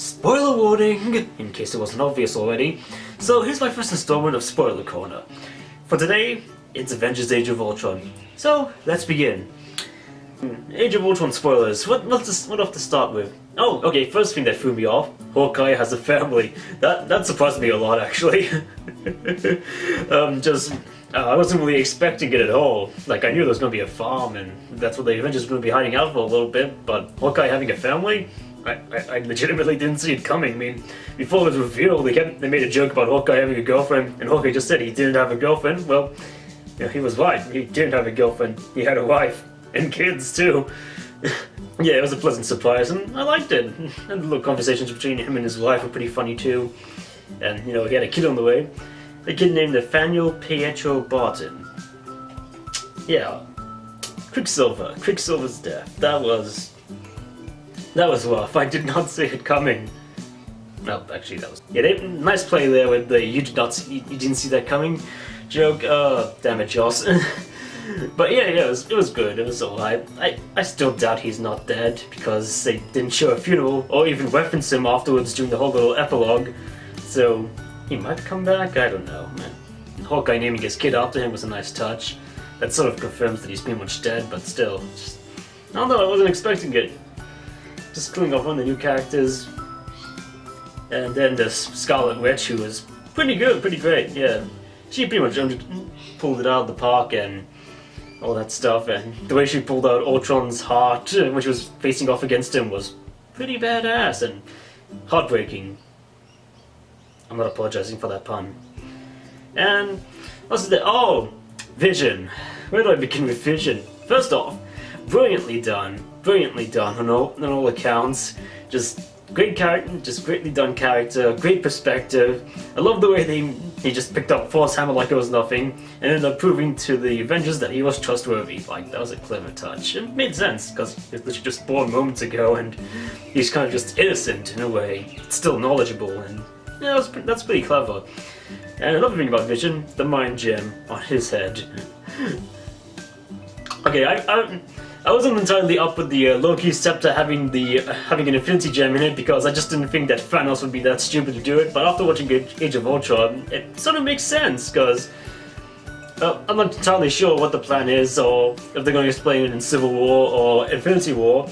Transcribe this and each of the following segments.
Spoiler warning, in case it wasn't obvious already. So here's my first installment of Spoiler Corner. For today, it's Avengers Age of Ultron. So, let's begin. Age of Ultron spoilers, what off to start with? Oh, okay, first thing that threw me off, Hawkeye has a family. That surprised me a lot, actually. I wasn't really expecting it at all. Like, I knew there was going to be a farm, and that's what the Avengers were going to be hiding out for a little bit, but Hawkeye having a family? I legitimately didn't see it coming. I mean, before it was revealed, they made a joke about Hawkeye having a girlfriend, and Hawkeye just said he didn't have a girlfriend. Well, you know, he was right. He didn't have a girlfriend. He had a wife. And kids, too. Yeah, it was a pleasant surprise, and I liked it. And the little conversations between him and his wife were pretty funny, too. And, you know, he had a kid on the way. A kid named Nathaniel Pietro Barton. Yeah. Quicksilver's death. That was rough. I did not see it coming. No, actually, that was... Yeah, nice play there with the you didn't see that coming joke. Damn it, Joss. But yeah, it was good. It was alright. I still doubt he's not dead because they didn't show a funeral or even reference him afterwards during the whole little epilogue. So he might come back. I don't know, man. Hawkeye naming his kid after him was a nice touch. That sort of confirms that he's pretty much dead, but still, I don't know. I wasn't expecting it. Just killing off one of the new characters, and then the Scarlet Witch, who was pretty good, pretty great. Yeah, she pretty much pulled it out of the park and all that stuff, and the way she pulled out Ultron's heart when she was facing off against him was pretty badass and heartbreaking. I'm not apologizing for that pun. And what's there? Oh, Vision. Where do I begin with Vision? First off, brilliantly done on all accounts. Just great character, just greatly done character, great perspective. I love the way he just picked up Force Hammer like it was nothing, and ended up proving to the Avengers that he was trustworthy. Like, that was a clever touch. It made sense, because he was literally just born moments ago, and he's kind of just innocent in a way. Still knowledgeable, and yeah, that's pretty clever. And another thing about Vision, the mind gem on his head. Okay, I wasn't entirely up with the Loki's Scepter having an Infinity Gem in it because I just didn't think that Thanos would be that stupid to do it, but after watching Age of Ultron, it sort of makes sense because I'm not entirely sure what the plan is or if they're going to explain it in Civil War or Infinity War,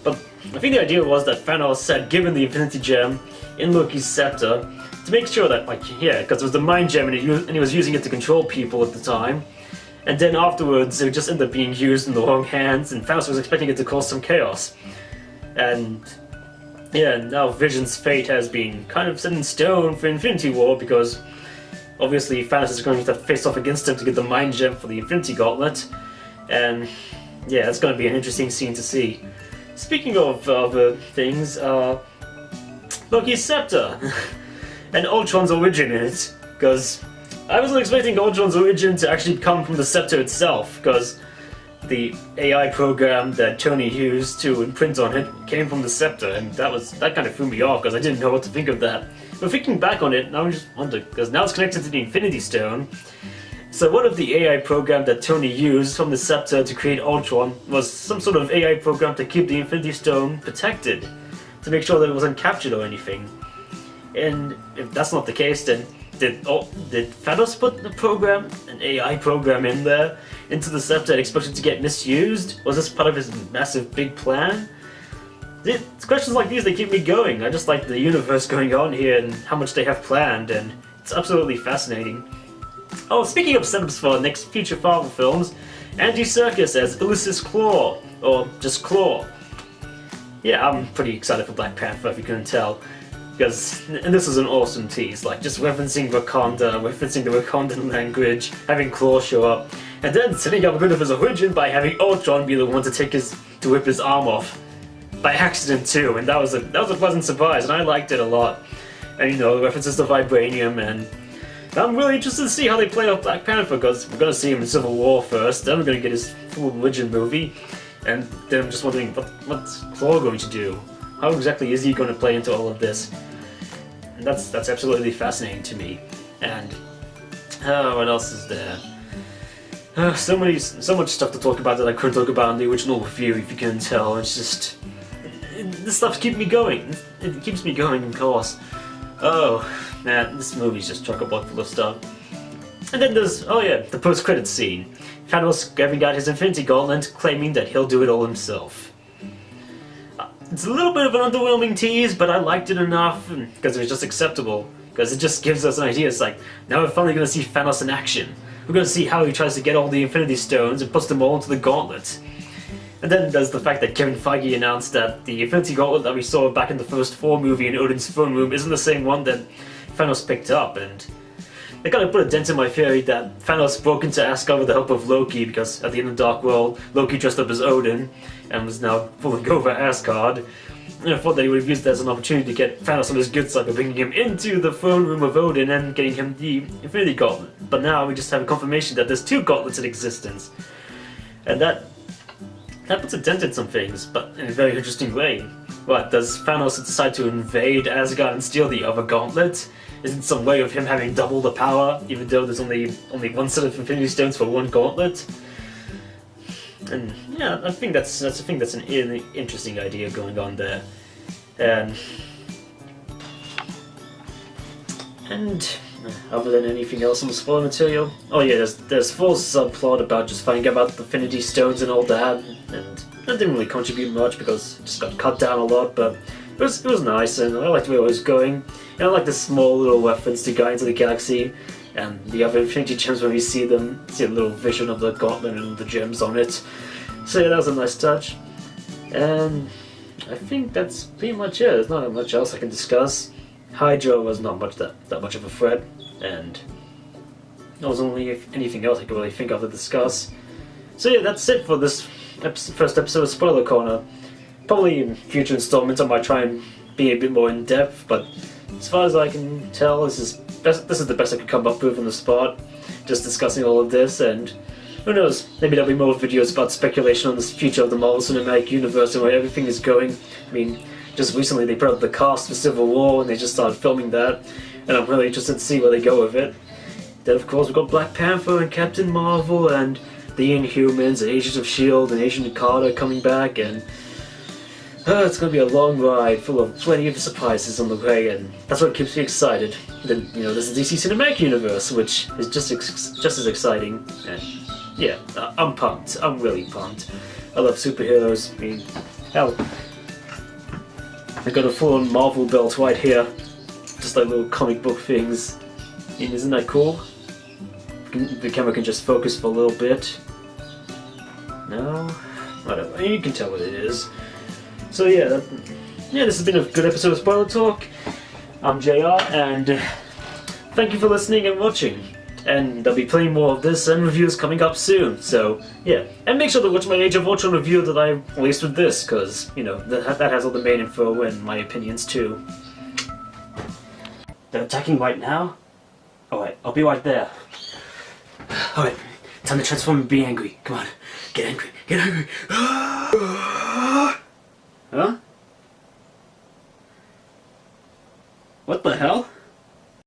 but I think the idea was that Thanos had given the Infinity Gem in Loki's Scepter to make sure that, like, yeah, because it was the Mind Gem and he was using it to control people at the time. And then afterwards, it would just end up being used in the wrong hands, and Thanos was expecting it to cause some chaos. And yeah, now Vision's fate has been kind of set in stone for Infinity War, because obviously Thanos is going to have to face off against him to get the Mind Gem for the Infinity Gauntlet. And yeah, it's going to be an interesting scene to see. Speaking of other things, Loki's Scepter, and Ultron's origin in it, because I wasn't expecting Ultron's origin to actually come from the Scepter itself, because the AI program that Tony used to imprint on it came from the Scepter, and that kind of threw me off, because I didn't know what to think of that. But thinking back on it, now I just wonder, because now it's connected to the Infinity Stone, so what if the AI program that Tony used from the Scepter to create Ultron was some sort of AI program to keep the Infinity Stone protected, to make sure that it wasn't captured or anything? And if that's not the case, then did Thanos put an AI program in there, into the Scepter and expect it to get misused? Was this part of his massive big plan? It's questions like these that keep me going. I just like the universe going on here and how much they have planned, and it's absolutely fascinating. Oh, speaking of setups for next future Marvel films, Andy Serkis as Ulysses Klaue, or just Klaue. Yeah, I'm pretty excited for Black Panther, if you couldn't tell. And this is an awesome tease, like just referencing Wakanda, referencing the Wakandan language, having Klaue show up, and then setting up a bit of his origin by having Ultron be the one to whip his arm off. By accident too, and that was a pleasant surprise, and I liked it a lot. And you know, the references to Vibranium, and I'm really interested to see how they play off Black Panther, because we're going to see him in Civil War first, then we're going to get his full origin movie, and then I'm just wondering, what's Klaue going to do? How exactly is he going to play into all of this? And that's absolutely fascinating to me. And what else is there? So much stuff to talk about that I couldn't talk about in the original review, if you can tell. It's just this stuff's keeping me going. It keeps me going, of course. Oh, man, this movie's just chock-a-block full of stuff. And then there's, oh yeah, the post-credits scene. Thanos grabbing out his Infinity Gauntlet, claiming that he'll do it all himself. It's a little bit of an underwhelming tease, but I liked it enough because it was just acceptable. Because it just gives us an idea. It's like, now we're finally going to see Thanos in action. We're going to see how he tries to get all the Infinity Stones and puts them all into the gauntlet. And then there's the fact that Kevin Feige announced that the Infinity Gauntlet that we saw back in the first Thor movie in Odin's throne room isn't the same one that Thanos picked up, and they kind of put a dent in my theory that Thanos broke into Asgard with the help of Loki, because at the end of the Dark World, Loki dressed up as Odin and was now pulling over Asgard. And I thought that he would have used that as an opportunity to get Thanos on his good side by bringing him into the throne room of Odin and getting him the Infinity Gauntlet. But now we just have a confirmation that there's two gauntlets in existence. And that puts a dent in some things, but in a very interesting way. What, does Thanos decide to invade Asgard and steal the other gauntlet? Is it some way of him having double the power, even though there's only one set of Infinity Stones for one gauntlet? And yeah, I think that's an interesting idea going on there. And other than anything else on the spoiler material, oh yeah, there's full subplot about just finding out about the Infinity Stones and all that, and that didn't really contribute much because it just got cut down a lot, but it was nice, and I liked where it was going. And I like the small little reference to Guardians of the Galaxy and the other Infinity Gems when we see a little vision of the gauntlet and the gems on it. So yeah, that was a nice touch. And I think that's pretty much it. There's not much else I can discuss. Hydra was not that much of a threat, and there wasn't really anything else I could really think of to discuss. So yeah, that's it for this first episode of Spoiler Corner. Probably in future installments I might try and be a bit more in depth, but as far as I can tell, this is the best I could come up with on the spot, just discussing all of this. And who knows, maybe there'll be more videos about speculation on the future of the Marvel Cinematic Universe and where everything is going. I mean, just recently they put up the cast for Civil War and they just started filming that, and I'm really interested to see where they go with it. Then of course we've got Black Panther and Captain Marvel and the Inhumans and Agents of S.H.I.E.L.D. and Agent Carter coming back, and it's going to be a long ride full of plenty of surprises on the way, and that's what keeps me excited. Then, there's the DC Cinematic Universe, which is just as exciting, and yeah, I'm pumped. I'm really pumped. I love superheroes. I mean, hell, I got a full-on Marvel belt right here, just like little comic book things. I mean, isn't that cool? The camera can just focus for a little bit. No? Whatever. You can tell what it is. So yeah, this has been a good episode of Spoiler Talk. I'm JR, and thank you for listening and watching. And there'll be plenty more of this and reviews coming up soon, so yeah. And make sure to watch my Age of Ultron review that I released with this, because, that has all the main info and my opinions too. They're attacking right now? Alright, I'll be right there. Alright, time to transform and be angry. Come on, get angry, get angry. Huh? What the hell?